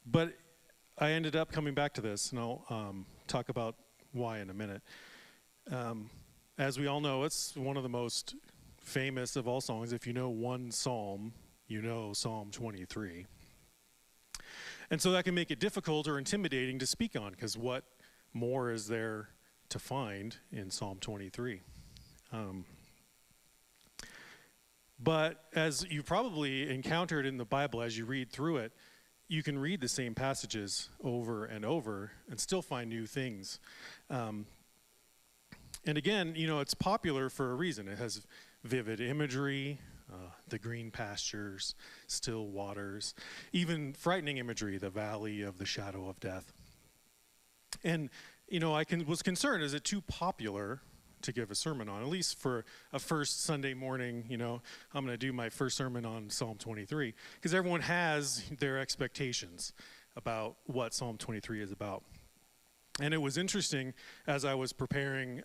But I ended up coming back to this, and I'll talk about why in a minute. As we all know, it's one of the most famous of all songs. If you know one psalm, you know Psalm 23. And so that can make it difficult or intimidating to speak on, because what more is there to find in Psalm 23? But as you probably encountered in the Bible as you read through it, you can read the same passages over and over and still find new things. And again, it's popular for a reason. It has vivid imagery, the green pastures, still waters, even frightening imagery, the valley of the shadow of death. And, I was concerned, is it too popular to give a sermon on? At least for a first Sunday morning, I'm going to do my first sermon on Psalm 23, because everyone has their expectations about what Psalm 23 is about. And it was interesting, as I was preparing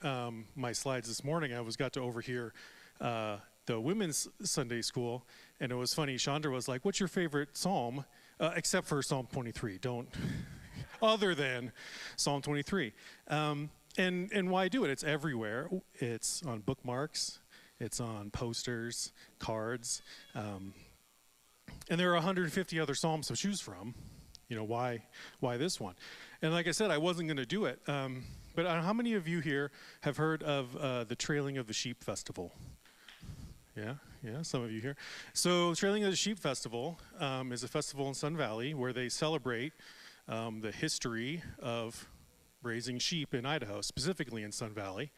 my slides this morning, I got to overhear the women's Sunday school, and it was funny. Chandra was like, "What's your favorite psalm?" Except for Psalm 23. Other than Psalm 23. And why do it? It's everywhere. It's on bookmarks. It's on posters, cards. And there are 150 other psalms to choose from. Why this one? And like I said, I wasn't going to do it. But how many of you here have heard of the Trailing of the Sheep Festival? Yeah, some of you here. So Trailing of the Sheep Festival is a festival in Sun Valley where they celebrate the history of raising sheep in Idaho, specifically in Sun Valley.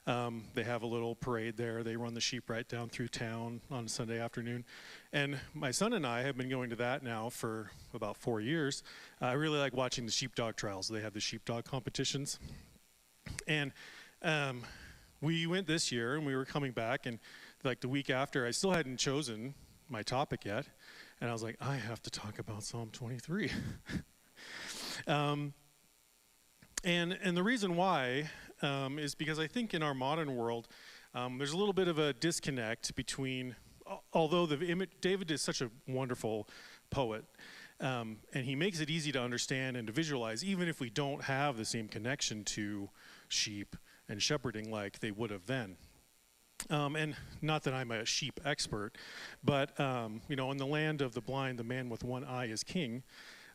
They have a little parade there. They run the sheep right down through town on a Sunday afternoon. And my son and I have been going to that now for about 4 years. I really like watching the sheepdog trials. They have the sheepdog competitions. And we went this year, and we were coming back, and like the week after, I still hadn't chosen my topic yet. And I was like, I have to talk about Psalm 23. And the reason why is because I think in our modern world, there's a little bit of a disconnect between, although David is such a wonderful poet, and he makes it easy to understand and to visualize, even if we don't have the same connection to sheep and shepherding like they would have then. And not that I'm a sheep expert, but, in the land of the blind, the man with one eye is king.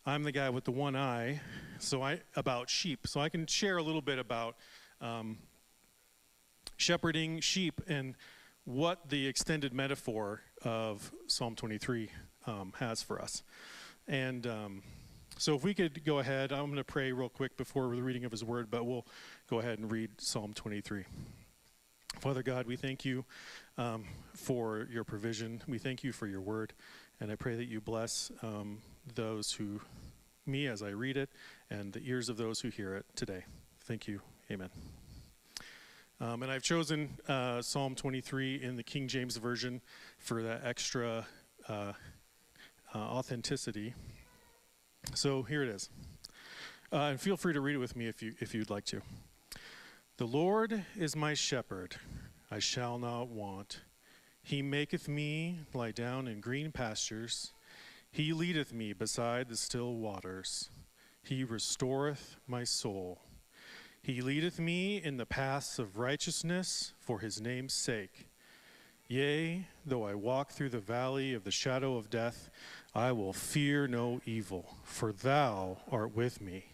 I'm the guy with the one eye, about sheep. So I can share a little bit about shepherding sheep and what the extended metaphor of Psalm 23 has for us. And so if we could go ahead, I'm going to pray real quick before the reading of his word, but we'll go ahead and read Psalm 23. Father God, we thank you for your provision. We thank you for your word. And I pray that you bless me as I read it, and the ears of those who hear it today. Thank you. Amen. And I've chosen Psalm 23 in the King James Version for that extra authenticity. So here it is. And feel free to read it with me if you'd like to. The Lord is my shepherd, I shall not want. He maketh me lie down in green pastures. He leadeth me beside the still waters. He restoreth my soul. He leadeth me in the paths of righteousness for his name's sake. Yea, though I walk through the valley of the shadow of death, I will fear no evil, for thou art with me.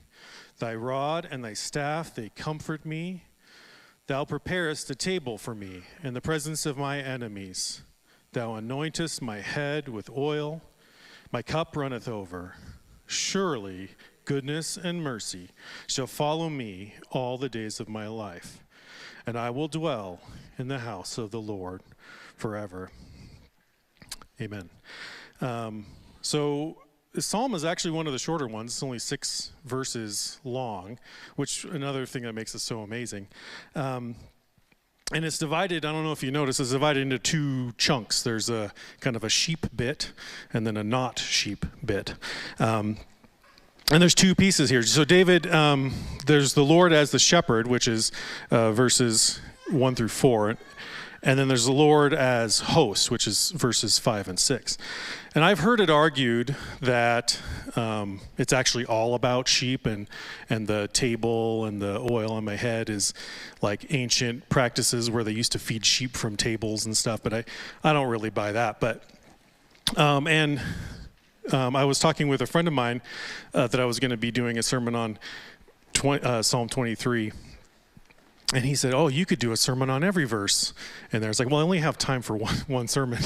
Thy rod and thy staff, they comfort me. Thou preparest a table for me in the presence of my enemies. Thou anointest my head with oil. My cup runneth over. Surely goodness and mercy shall follow me all the days of my life, and I will dwell in the house of the Lord forever. Amen. So the psalm is actually one of the shorter ones. It's only 6 verses long, which another thing that makes it so amazing. And it's divided, I don't know if you notice, it's divided into 2 chunks. There's a kind of a sheep bit and then a not sheep bit. And there's 2 pieces here. So David, there's the Lord as the shepherd, which is verses 1 through 4. And then there's the Lord as host, which is verses 5 and 6. And I've heard it argued that it's actually all about sheep, and the table and the oil on my head is like ancient practices where they used to feed sheep from tables and stuff, but I don't really buy that. But I was talking with a friend of mine that I was going to be doing a sermon on Psalm 23. And he said, oh, you could do a sermon on every verse. And there's like, well, I only have time for one sermon.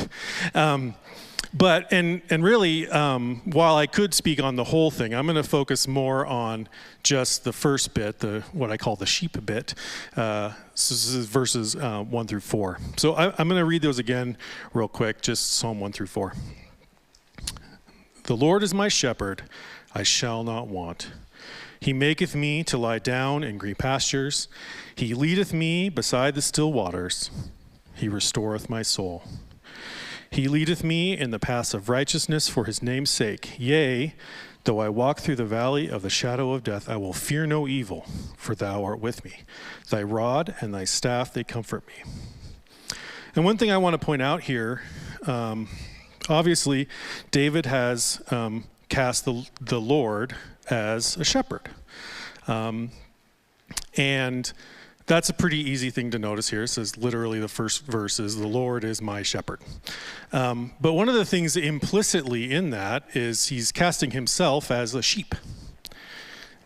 But really, while I could speak on the whole thing, I'm going to focus more on just the first bit, what I call the sheep bit. So this is verses 1 through 4. So I'm going to read those again real quick, just Psalm 1 through 4. The Lord is my shepherd, I shall not want. He maketh me to lie down in green pastures. He leadeth me beside the still waters. He restoreth my soul. He leadeth me in the paths of righteousness for his name's sake. Yea, though I walk through the valley of the shadow of death, I will fear no evil, for thou art with me. Thy rod and thy staff, they comfort me. And one thing I want to point out here, obviously, David has cast the Lord as a shepherd. And that's a pretty easy thing to notice here. It says literally the first verse is, the Lord is my shepherd. But one of the things implicitly in that is he's casting himself as a sheep.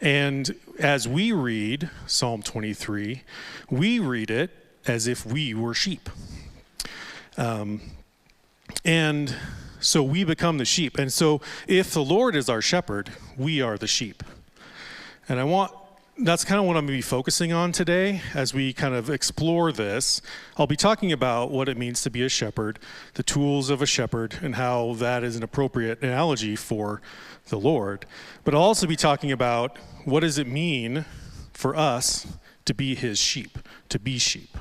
And as we read Psalm 23, we read it as if we were sheep. And so we become the sheep. And so if the Lord is our shepherd, we are the sheep. And that's kind of what I'm going to be focusing on today as we kind of explore this. I'll be talking about what it means to be a shepherd, the tools of a shepherd, and how that is an appropriate analogy for the Lord. But I'll also be talking about what does it mean for us to be his sheep, to be sheep.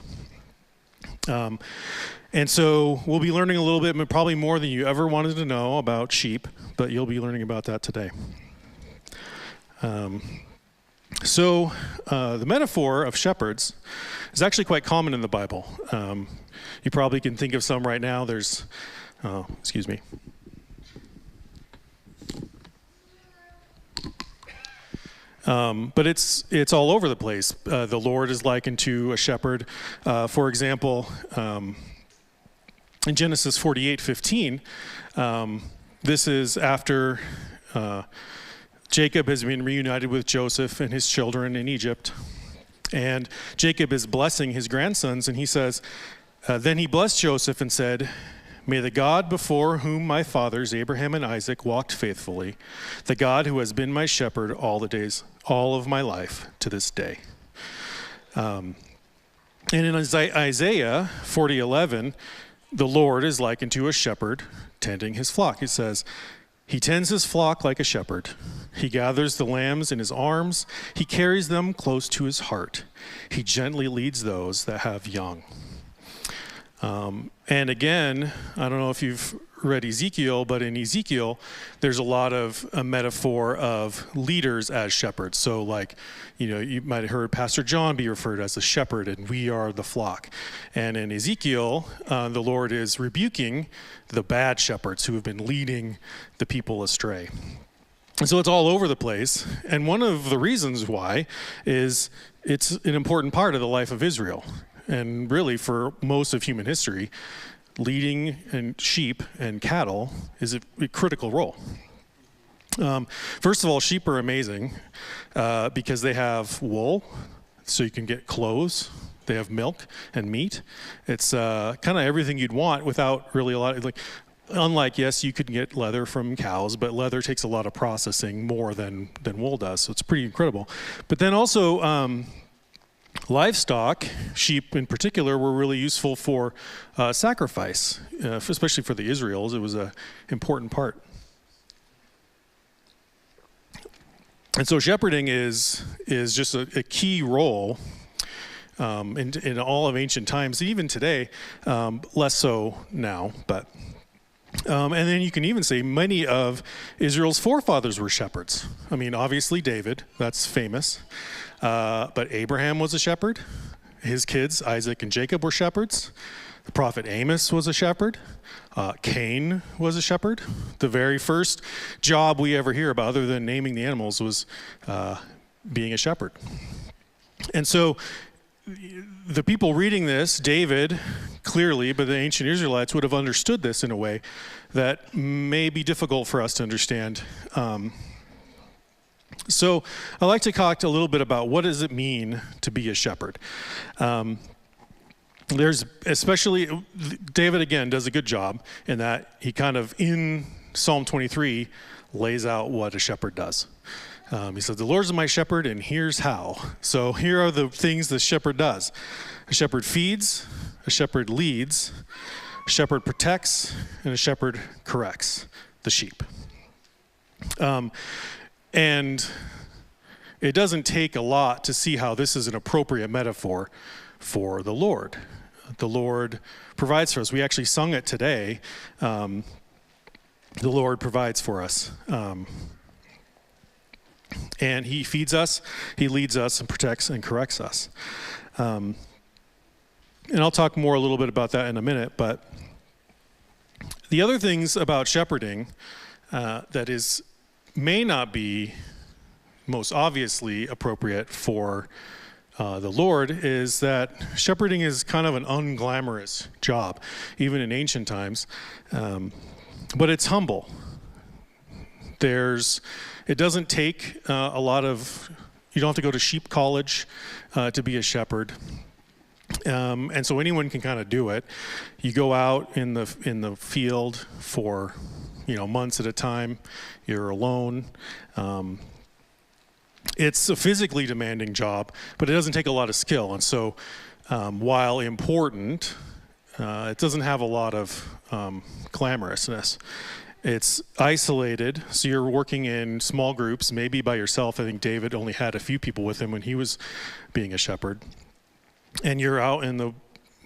And so we'll be learning a little bit, but probably more than you ever wanted to know about sheep, but you'll be learning about that today. So the metaphor of shepherds is actually quite common in the Bible. You probably can think of some right now. There's, excuse me. But it's all over the place. The Lord is likened to a shepherd. For example, in Genesis 48:15, this is after Jacob has been reunited with Joseph and his children in Egypt. And Jacob is blessing his grandsons, and he says, then he blessed Joseph and said, may the God before whom my fathers Abraham and Isaac walked faithfully, the God who has been my shepherd all of my life to this day. And in Isaiah 40:11, the Lord is likened to a shepherd tending his flock. It says, he tends his flock like a shepherd. He gathers the lambs in his arms. He carries them close to his heart. He gently leads those that have young. And again, I don't know if you've read Ezekiel, but in Ezekiel, there's a lot of a metaphor of leaders as shepherds. So like, you might have heard Pastor John be referred as a shepherd, and we are the flock. And in Ezekiel, the Lord is rebuking the bad shepherds who have been leading the people astray. And so it's all over the place. And one of the reasons why is it's an important part of the life of Israel. And really for most of human history, leading and sheep and cattle is a critical role. First of all, sheep are amazing because they have wool, so you can get clothes. They have milk and meat. It's kind of everything you'd want without really a lot of, unlike, yes, you could get leather from cows, but leather takes a lot of processing more than wool does, so it's pretty incredible. But then also, livestock, sheep in particular, were really useful for sacrifice, especially for the Israels. It was an important part. And so shepherding is just a key role in all of ancient times, even today, less so now, but. And then you can even say many of Israel's forefathers were shepherds. I mean, obviously David, that's famous. But Abraham was a shepherd. His kids, Isaac and Jacob, were shepherds. The prophet Amos was a shepherd. Cain was a shepherd. The very first job we ever hear about, other than naming the animals, was being a shepherd. And so the people reading this, David, clearly, but the ancient Israelites would have understood this in a way that may be difficult for us to understand. So I'd like to talk a little bit about what does it mean to be a shepherd. There's especially, David again does a good job in that he kind of, in Psalm 23, lays out what a shepherd does. He says, the Lord's my shepherd, and here's how. So here are the things the shepherd does. A shepherd feeds, a shepherd leads, a shepherd protects, and a shepherd corrects the sheep. And it doesn't take a lot to see how this is an appropriate metaphor for the Lord. The Lord provides for us. We actually sung it today. The Lord provides for us. And he feeds us, he leads us, and protects and corrects us. And I'll talk more a little bit about that in a minute, but the other things about shepherding that may not be most obviously appropriate for the Lord is that shepherding is kind of an unglamorous job, even in ancient times, but it's humble. It doesn't take a lot of, you don't have to go to sheep college to be a shepherd. And so anyone can kind of do it. You go out in the field for, months at a time. You're alone. It's a physically demanding job, but it doesn't take a lot of skill. And so while important, it doesn't have a lot of glamorousness. It's isolated, so you're working in small groups, maybe by yourself. I think David only had a few people with him when he was being a shepherd. And you're out in the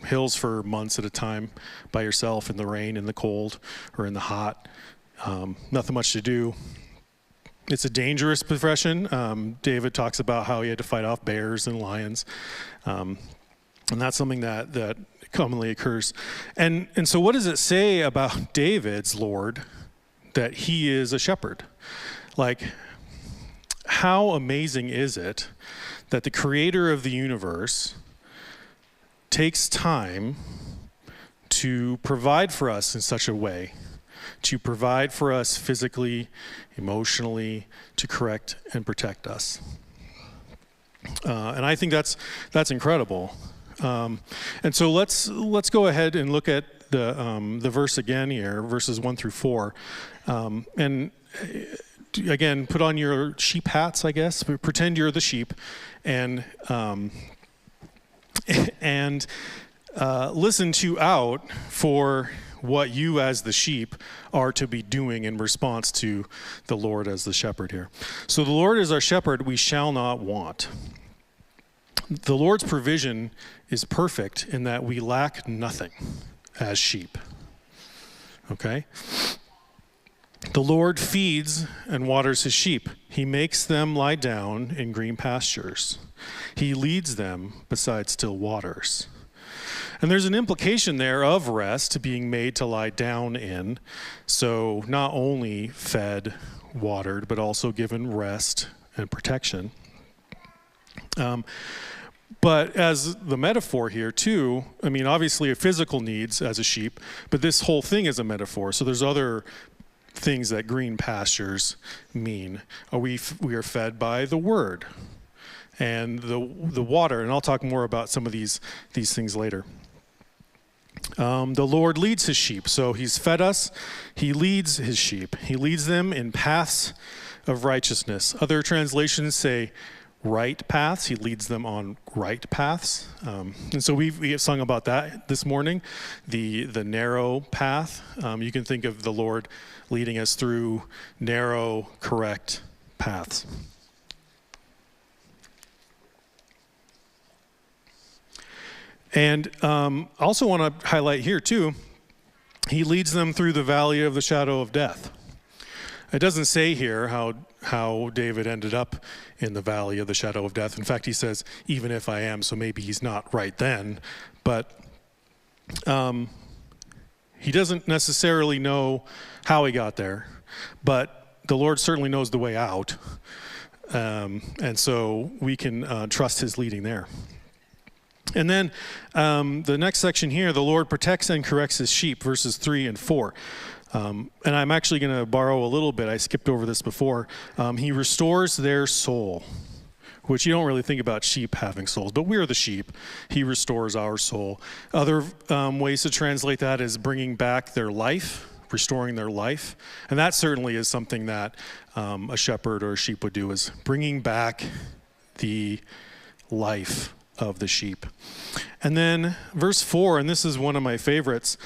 hills for months at a time by yourself in the rain, in the cold, or in the hot. Nothing much to do. It's a dangerous profession. David talks about how he had to fight off bears and lions. And that's something that commonly occurs. And so what does it say about David's Lord that he is a shepherd? Like, how amazing is it that the creator of the universe takes time to provide for us in such a way, to provide for us physically, emotionally, to correct and protect us. And I think that's incredible. And so let's go ahead and look at the verse again here, verses 1 through 4. And again, put on your sheep hats, I guess. Pretend you're the sheep, and listen out for what you as the sheep are to be doing in response to the Lord as the shepherd here. So the Lord is our shepherd, we shall not want. The Lord's provision is perfect in that we lack nothing as sheep. Okay? The Lord feeds and waters his sheep. He makes them lie down in green pastures. He leads them beside still waters. And there's an implication there of rest being made to lie down in. So not only fed, watered, but also given rest and protection. But as the metaphor here too, I mean, obviously a physical needs as a sheep, but this whole thing is a metaphor. So there's other things that green pastures mean. We are fed by the word and the water, and I'll talk more about some of these things later. The Lord leads his sheep, so he's fed us. He leads his sheep. He leads them in paths of righteousness. Other translations say right paths. He leads them on right paths. And so we have sung about that this morning, the narrow path. You can think of the Lord leading us through narrow, correct paths. And also want to highlight here too, he leads them through the valley of the shadow of death. It doesn't say here how David ended up in the valley of the shadow of death. In fact, he says, even if I am, so maybe he's not right then. But He doesn't necessarily know how he got there, but the Lord certainly knows the way out. And so we can trust his leading there. And then the next section here, the Lord protects and corrects his sheep, verses 3 and 4. And I'm actually going to borrow a little bit. I skipped over this before. He restores their soul, which you don't really think about sheep having souls, but we're the sheep. He restores our soul. Other ways to translate that is bringing back their life, restoring their life. And that certainly is something that a shepherd or a sheep would do, is bringing back the life of the sheep. And then verse 4, and this is one of my favorites,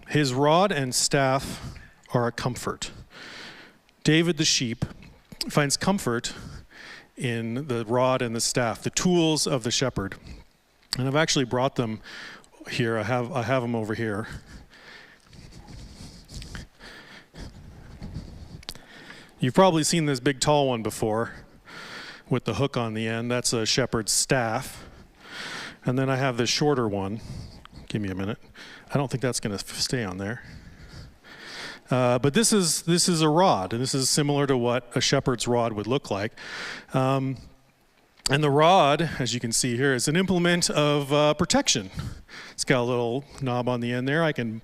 his rod and staff are a comfort. David the sheep finds comfort in the rod and the staff, the tools of the shepherd. And I've actually brought them here. I have them over here. You've probably seen this big tall one before with the hook on the end. That's a shepherd's staff. And then I have this shorter one. Give me a minute. I don't think that's going to stay on there. But this is a rod, and this is similar to what a shepherd's rod would look like. And the rod, as you can see here, is an implement of protection. It's got a little knob on the end there. I can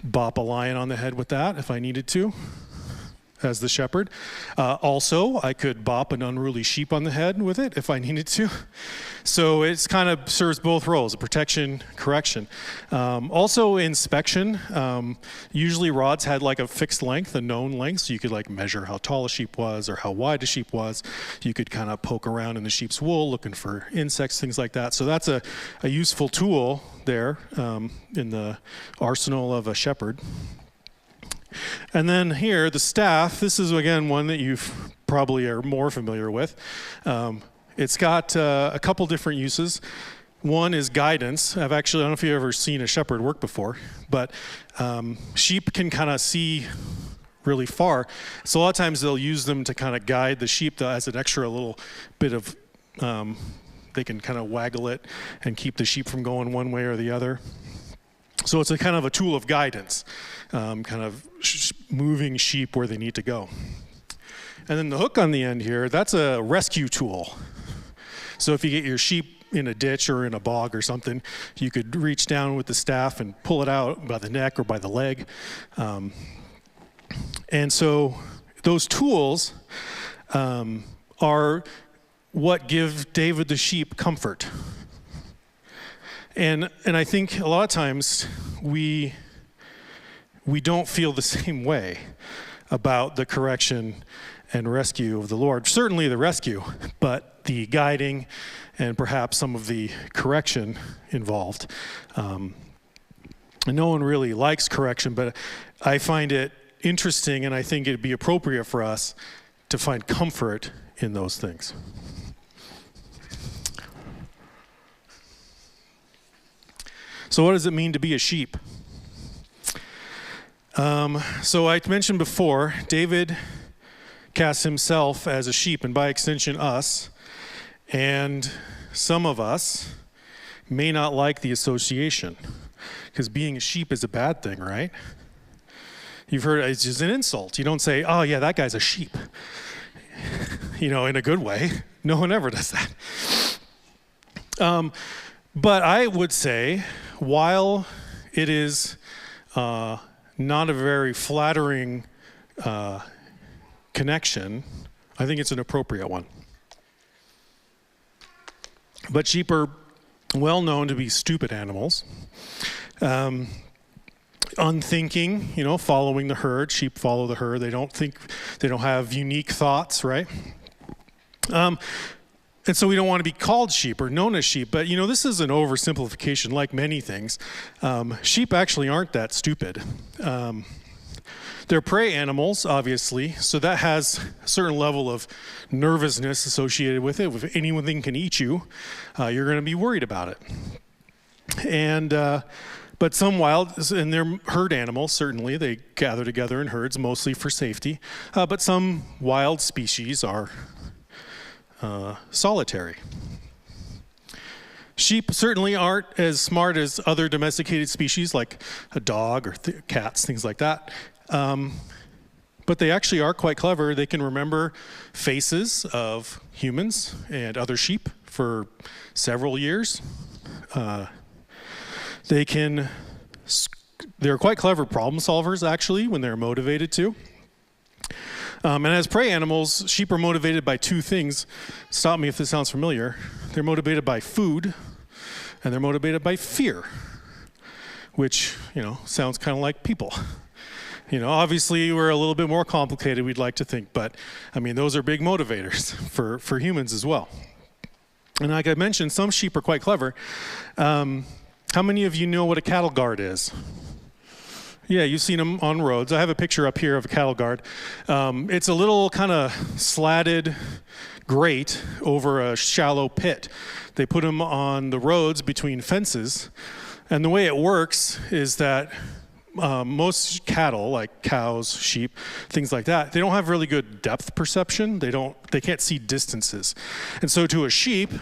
bop a lion on the head with that if I needed to, as the shepherd. Also, I could bop an unruly sheep on the head with it if I needed to. So it's kind of serves both roles, protection, correction. Also inspection. Usually rods had like a fixed length, a known length, so you could like measure how tall a sheep was or how wide a sheep was. You could kind of poke around in the sheep's wool looking for insects, things like that. So that's a useful tool there in the arsenal of a shepherd. And then here, the staff, this is again one that you probably are more familiar with. It's got a couple different uses. One is guidance. I don't know if you've ever seen a shepherd work before, but sheep can kind of see really far. So a lot of times they'll use them to kind of guide the sheep as an extra little bit of, they can kind of waggle it and keep the sheep from going one way or the other. So it's a kind of a tool of guidance, kind of moving sheep where they need to go. And then the hook on the end here, that's a rescue tool. So if you get your sheep in a ditch or in a bog or something, you could reach down with the staff and pull it out by the neck or by the leg. And so those tools are what give David the sheep comfort. And I think a lot of times we don't feel the same way about the correction and rescue of the Lord. Certainly the rescue, but the guiding and perhaps some of the correction involved. And no one really likes correction, but I find it interesting, and I think it'd be appropriate for us to find comfort in those things. So what does it mean to be a sheep? So I mentioned before, David casts himself as a sheep, and by extension us, and some of us may not like the association, because being a sheep is a bad thing, right? You've heard it's just an insult. You don't say, oh yeah, that guy's a sheep, in a good way. No one ever does that. But I would say, while it is not a very flattering connection, I think it's an appropriate one. But sheep are well known to be stupid animals. Unthinking, following the herd. Sheep follow the herd. They don't think, they don't have unique thoughts, right? And so we don't want to be called sheep or known as sheep, but this is an oversimplification like many things. Sheep actually aren't that stupid. They're prey animals, obviously, so that has a certain level of nervousness associated with it. If anything can eat you, you're going to be worried about it. And but some wild, and they're herd animals, certainly. They gather together in herds, mostly for safety. But some wild species are solitary. Sheep certainly aren't as smart as other domesticated species like a dog or cats, things like that. But they actually are quite clever. They can remember faces of humans and other sheep for several years. They're quite clever problem solvers, actually, when they're motivated to. And as prey animals, sheep are motivated by two things. Stop me if this sounds familiar. They're motivated by food, and they're motivated by fear, which, sounds kind of like people. Obviously, we're a little bit more complicated, we'd like to think, but, those are big motivators for humans as well. And like I mentioned, some sheep are quite clever. How many of you know what a cattle guard is? Yeah, you've seen them on roads. I have a picture up here of a cattle guard. It's a little kind of slatted grate over a shallow pit. They put them on the roads between fences. And the way it works is that most cattle, like cows, sheep, things like that, they don't have really good depth perception. They can't see distances. And so to a sheep,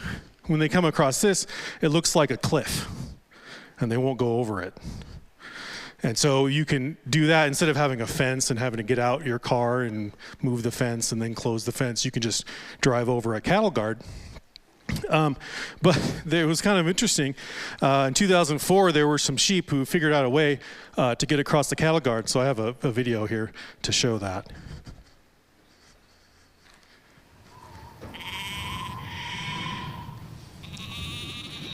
when they come across this, it looks like a cliff, and they won't go over it. And so you can do that instead of having a fence and having to get out your car and move the fence and then close the fence. You can just drive over a cattle guard. But it was kind of interesting. In 2004, there were some sheep who figured out a way to get across the cattle guard. So I have a video here to show that.